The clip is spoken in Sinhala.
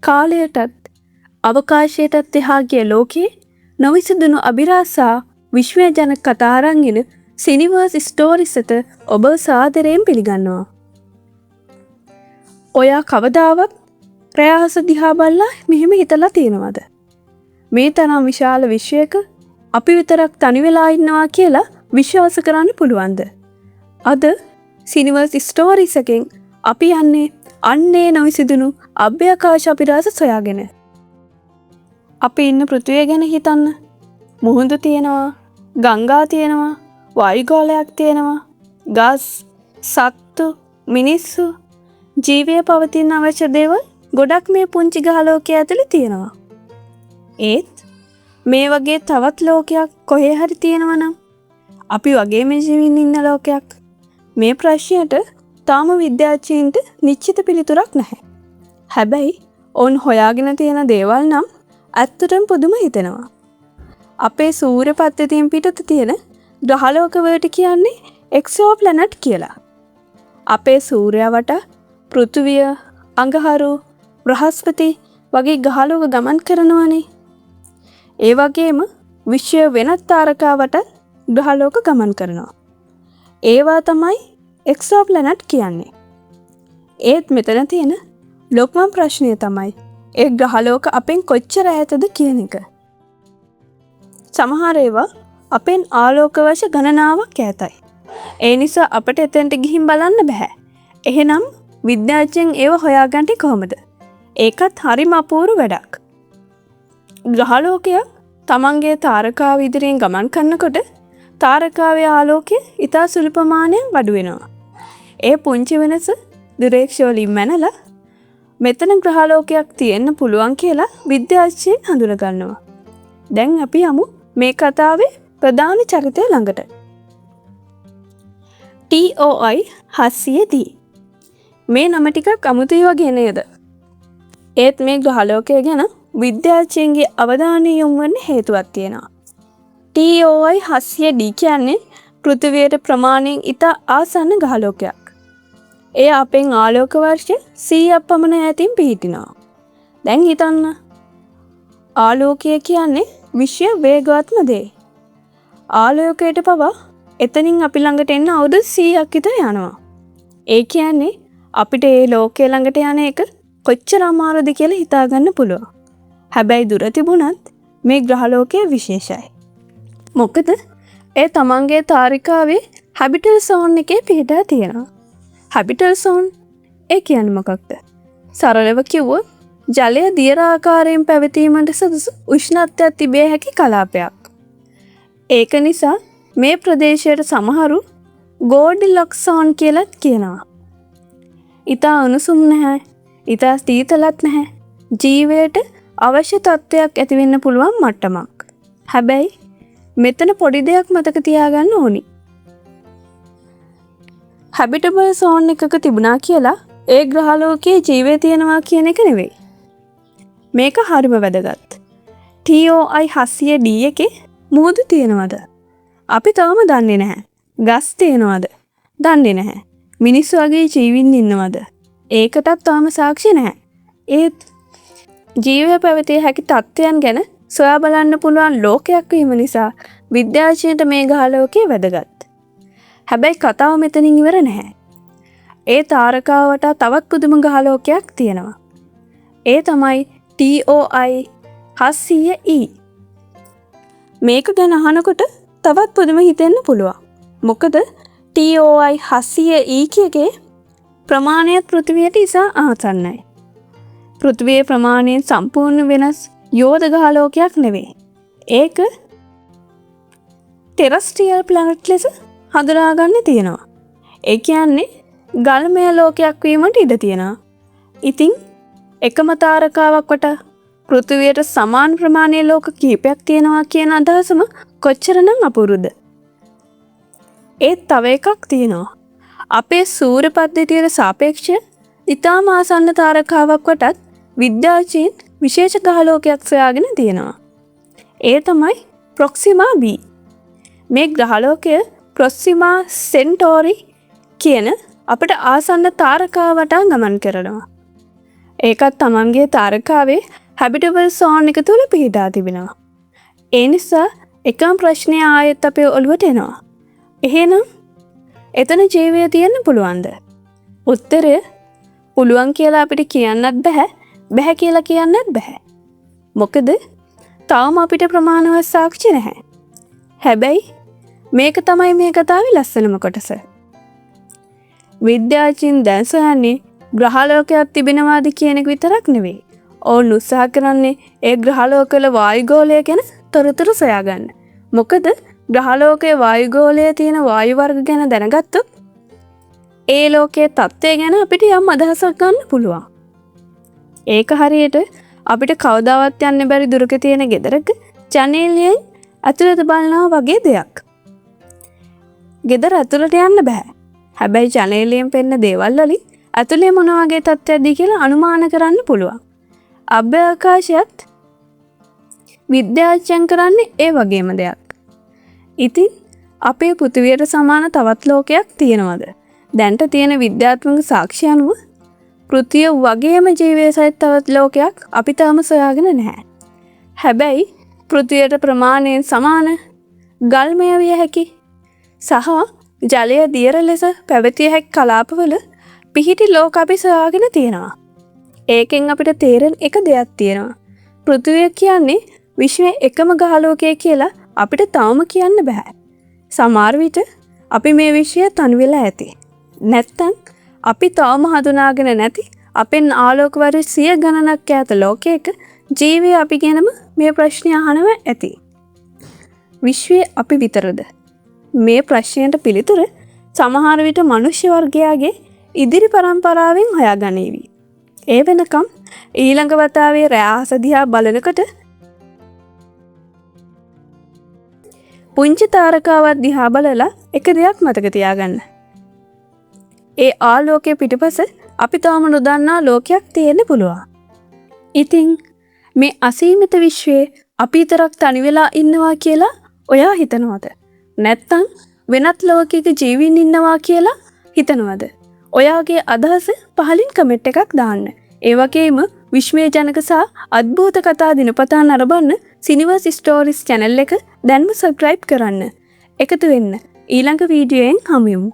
කාලයටත් අවකාශයටත් එහා ගිය ලෝකයේ නොවිසඳුණු අභිරහසා විශ්වජනක කතා අරන් සිනිවර්ස් ස්ටෝරිස් එත ඔබ සාදරයෙන් පිළිගන්නවා. ඔයා කවදාවත් රැහස දිහා බලලා මෙහෙම හිතලා තියෙනවද? මේ තරම් විශාල විශ්වයක අපි විතරක් තනි වෙලා ඉන්නවා කියලා විශ්වාස කරන්න පුළුවන්ද? අද සිනිවර්ස් ස්ටෝරිස් එකෙන් අපි යන්නේ අන්නේ නොවිසඳුණු අභ්‍යවකාශ අභිරහස සොයාගෙන. අපි ඉන්න පෘථිවිය ගැන හිතන්න. මුහුදු තියෙනවා, ගංගා තියෙනවා, වායුගෝලයක් තියෙනවා, ගස්, සත්තු, මිනිස්සු, ජීවය පවතින අවශ්‍ය දේවල් ගොඩක් මේ පුංචි ගහ ලෝකයේ ඇතුලේ තියෙනවා. ඒත් මේ වගේ තවත් ලෝකයක් කොහේ හරි තියෙනවා නම් අපි වගේම ජීවින් ඉන්න ලෝකයක්. මේ ප්‍රශ්නයට තාම විද්‍යාඥයින්ට නිශ්චිත පිළිතුරක් නැහැ. හැබැයි ඔවුන් හොයාගෙන තියෙන දේවල් නම් ඇත්තටම පුදුම හිතෙනවා. අපේ සූර්ය පද්ධතියෙන් පිටත තියෙන ග්‍රහලෝක වලට කියන්නේ එක්සෝප්ලැනට් කියලා. අපේ සූර්යයා වටා පෘථිවිය, අඟහරු, බ්‍රහස්පති වගේ ග්‍රහලෝක ගමන් කරනවානේ. ඒ වගේම විශ්වය වෙනත් තාරකාවට ග්‍රහලෝක ගමන් කරනවා. ඒවා තමයි එක්සෝප්ලැනට් කියන්නේ. ඒත් මෙතන තියෙන ලොකුම ප්‍රශ්නය තමයි ඒ ග්‍රහලෝක අපෙන් කොච්චර ඈතද කියන එක. සමහර ඒවා අපෙන් ආලෝක වර්ෂ ගණනාවක් ඈතයි. ඒ නිසා අපිට එතෙන්ට ගිහින් බලන්න බෑ. එහෙනම් විද්‍යාඥයන් ඒව හොයාගන්නේ කොහොමද? ඒකත් හරිම අපූර්ව වැඩක්. ග්‍රහලෝකයක් තමන්ගේ තාරකාව ඉදිරියෙන් ගමන් කරනකොට තාරකාවේ ආලෝකය ඉතා සුළු ප්‍රමාණයෙන් වැඩි වෙනවා. ඒ පුංචි වෙනස දුරේක්ෂ වලින් මැනලා මෙතන ග්‍රහලෝකයක් තියෙන්න පුළුවන් කියලා විද්‍යාඥයන් හඳුනගන්නවා. දැන් අපි යමු මේ කතාවේ ප්‍රධාන චරිතය ළඟට. TOI 700D. මේ නම ටිකක් අමුතුයි වගේ නේද? ඒත් මේ ග්‍රහලෝකය ගැන විද්‍යාඥයන්ගේ අවධානය යොමු වෙන්න හේතුවක් තියෙනවා. TOI 700D කියන්නේ පෘථිවියට ප්‍රමාණයෙන් ඉතා ආසන්න ග්‍රහලෝකයක්. එය අපෙන් ආලෝක වර්ෂ 100ක් පමණ ඈතින් පිහිටිනවා. දැන් හිතන්න. ආලෝකය කියන්නේ විශ්ව වේගවත්ම දේ. ආලෝකයට පවා එතනින් අපි ළඟට එන්න අවුරුදු 100ක් විතර යනවා. ඒ කියන්නේ අපිට මේ ලෝකයේ ළඟට යන එක කොච්චර අමාරුද කියලා හිතා ගන්න පුළුවන්. හැබැයි දුර තිබුණත් මේ ග්‍රහලෝකය විශේෂයි. මොකද ඒ තමන්ගේ තාරිකාවේ හැබිටල් සෝන් එකේ පිහිටා තියෙනවා. හැබිටල් සෝන් ඒ කියන්නේ මොකක්ද? සරලව කිව්වොත් ජලය දියර ආකාරයෙන් පැවතීමට සුදුසු උෂ්ණත්වයක් තිබිය හැකි කලාපයක්. ඒක නිසා මේ ප්‍රදේශයට සමහරු ගෝල්ඩිලොක්ස් සෝන් කියලාත් කියනවා. ඉතා උණුසුම් නැහැ, ඉතා සීතලත් නැහැ. ජීවයට අවශ්‍ය තත්ත්වයක් ඇති වෙන්න පුළුවන් මට්ටමක්. හැබැයි මෙතන පොඩි දෙයක් මතක තියාගන්න ඕනි. හැබිටබල් සෝන් එකක තිබුණා කියලා ඒ ග්‍රහලෝකයේ ජීවය තියෙනවා කියන එක නෙවෙයි. මේක හරිම වැදගත්. TOI 700D එකේ මුහුදු තියෙනවද? අපි තාම දන්නේ නැහැ. ගස් තියෙනවද? දන්නේ නැහැ. මිනිස්සු වගේ ජීවින් ඉන්නවද? ඒකටත් තාම සාක්ෂි නැහැ. ඒත් ජීවය පැවතිය හැකි තත්ත්වයන් ගැන සොයා බලන්න පුළුවන් ලෝකයක් වීම නිසා විද්‍යාඥයන්ට මේ ග්‍රහලෝකය වැදගත්. හැබැයි කතාව මෙතනින් ඉවර නැහැ. ඒ තාරකාවට තවත් පුදුම ග්‍රහලෝකයක් තියෙනවා. ඒ තමයි TOI 700E. මේක ගැන අහනකොට තවත් පුදුම හිතෙන්න පුළුවන්. මොකද TOI 700E කියකේ ප්‍රමාණයත් පෘථිවියට ඉතා ආසන්නයි. පෘථිවියේ ප්‍රමාණයෙන් සම්පූර්ණ වෙනස් යෝධ ග්‍රහලෝකයක් නෙවෙයි. ඒක ටෙරස්ට්‍රියල් ප්ලැනට් ලෙස හඳුනාගන්න තියෙනවා. ඒ කියන්නේ ගල්මය ලෝකයක් වීමට ඉඩ තියෙනවා. ඉතින් එකම තාරකාවක් වට පෘථිවියට සමාන ප්‍රමාණයේ ලෝක කිහිපයක් තියෙනවා කියන අදහසම කොච්චරනම් අපූරුද? ඒත් තව එකක් තියෙනවා. අපේ සූර්ය පද්ධතියට සාපේක්ෂව ඉතාම ආසන්න තාරකාවක් වටත් විද්‍යාඥයන් විශේෂ ග්‍රහලෝකයක් සොයාගෙන තියෙනවා. ඒ තමයි ප්‍රොක්සිමා B. මේ ග්‍රහලෝකය ප්‍රොක්සිමා සෙන්ටෝරි කියන අපට ආසන්න තාරකාව වටා ගමන් කරනවා. ඒකත් තමන්ගේ තාරකාවේ හැබිටබල් සෝන් එක තුළ පිහිටා තිබෙනවා. ඒ නිසා එකම ප්‍රශ්නය ආයෙත් අපේ ඔළුවට එනවා. එහෙනම් එතන ජීවය තියෙන්න පුළුවන්ද? උත්තරය පුළුවන් කියලා අපිට කියන්නත් බෑ, බෑ කියලා කියන්නත් බෑ. මොකද තවම අපිට ප්‍රමාණවත් සාක්ෂි නැහැ. හැබැයි මේක තමයි මේ කතාවේ ලස්සනම කොටස. විද්‍යාඥයින් දැන් සොයන්නේ ග්‍රහලෝකයක් තිබෙනවාද කියන එක විතරක් නෙවෙයි. ඔවුන් උත්සාහ කරන්නේ ඒ ග්‍රහලෝකවල වායුගෝලය ගැන තොරතුරු සොයාගන්න. මොකද ග්‍රහලෝකයේ වායුගෝලයේ තියෙන වායු වර්ග ගැන දැනගත්තොත් ඒ ලෝකයේ තත්ත්වය ගැන අපිට යම් අදහසක් ගන්න පුළුවන්. ඒක හරියට අපිට කවදාවත් යන්න බැරි දුරක තියෙන ගෙදරක ජනේලයෙන් ඇතුළට බලනවා වගේ දෙයක්. ගෙදර ඇතුළට යන්න බෑ. හැබැයි ජනේලයෙන් පෙන්න දේවල් වලින් ඇතුළේ මොන වගේ තත්ත්වයක්ද කියලා අනුමාන කරන්න පුළුවන්. අභ්‍යවකාශයත් විද්‍යාඥයන් කරන්නේ ඒ වගේම දෙයක්. ඉතින් අපේ පෘථිවියට සමාන තවත් ලෝකයක් තියෙනවද? දැන්ට තියෙන විද්‍යාත්මක සාක්ෂි අනුව පෘථිවිය වගේම ජීවය සහිත තවත් ලෝකයක් අපි තාම සොයාගෙන නැහැ. හැබැයි පෘථිවියට ප්‍රමාණයෙන් සමාන ගල්මය විය හැකි සහ ජලය දියර ලෙස පැවතිය හැකි කලාපවල පිහිටි ලෝක අපි සොයාගෙන තියෙනවා. ඒකෙන් අපිට තේරෙන එක දෙයක් තියෙනවා. පෘථිවිය කියන්නේ විශ්වයේ එකම ග්‍රහලෝකය කියලා අපිට තවම කියන්න බෑ. සමහර විට අපි මේ විශ්වය තනි වෙලා ඇති. නැත්තම් අපි තවම හඳුනාගෙන නැති අපෙන් ආලෝක වර්ෂ 100 ගණනක් ඈත ලෝකයක ජීවය අපි ගැනම මේ ප්‍රශ්නය අහනව ඇති. විශ්වයේ අපි විතරද? මේ ප්‍රශ්නයට පිළිතුර සමහර විට මනුෂ්‍ය වර්ගයාගේ ඉදිරි පරම්පරාවෙන් හොයාගනීවි. ඒ වෙනකම් ඊළඟ වතාවේ රැ අහස දිහා බලනකොට පුංචි තාරකාවක් දිහා බලලා එක දෙයක් මතක තියාගන්න. ඒ ආලෝකයේ පිටපස අපි තාම නොදන්නා ලෝකයක් තියෙන්න පුළුවන්. ඉතින් මේ අසීමිත විශ්වයේ අපි විතරක් තනි වෙලා ඉන්නවා කියලා ඔයා හිතනවද? නැත්තම් වෙනත් ලෝකයක ජීවීන් ඉන්නවා කියලා හිතනවද? ඔයාගේ අදහස පහලින් කමෙන්ට් එකක් දාන්න. ඒ වගේම විශ්මය ජනක සහ අద్භූත කතා දිනපතා නරඹන්න සිනිවර්ස් ස්ටෝරිස් channel එක දැන්ම subscribe කරන්න. එකතු වෙන්න. ඊළඟ වීඩියෝෙන් හමු වෙමු.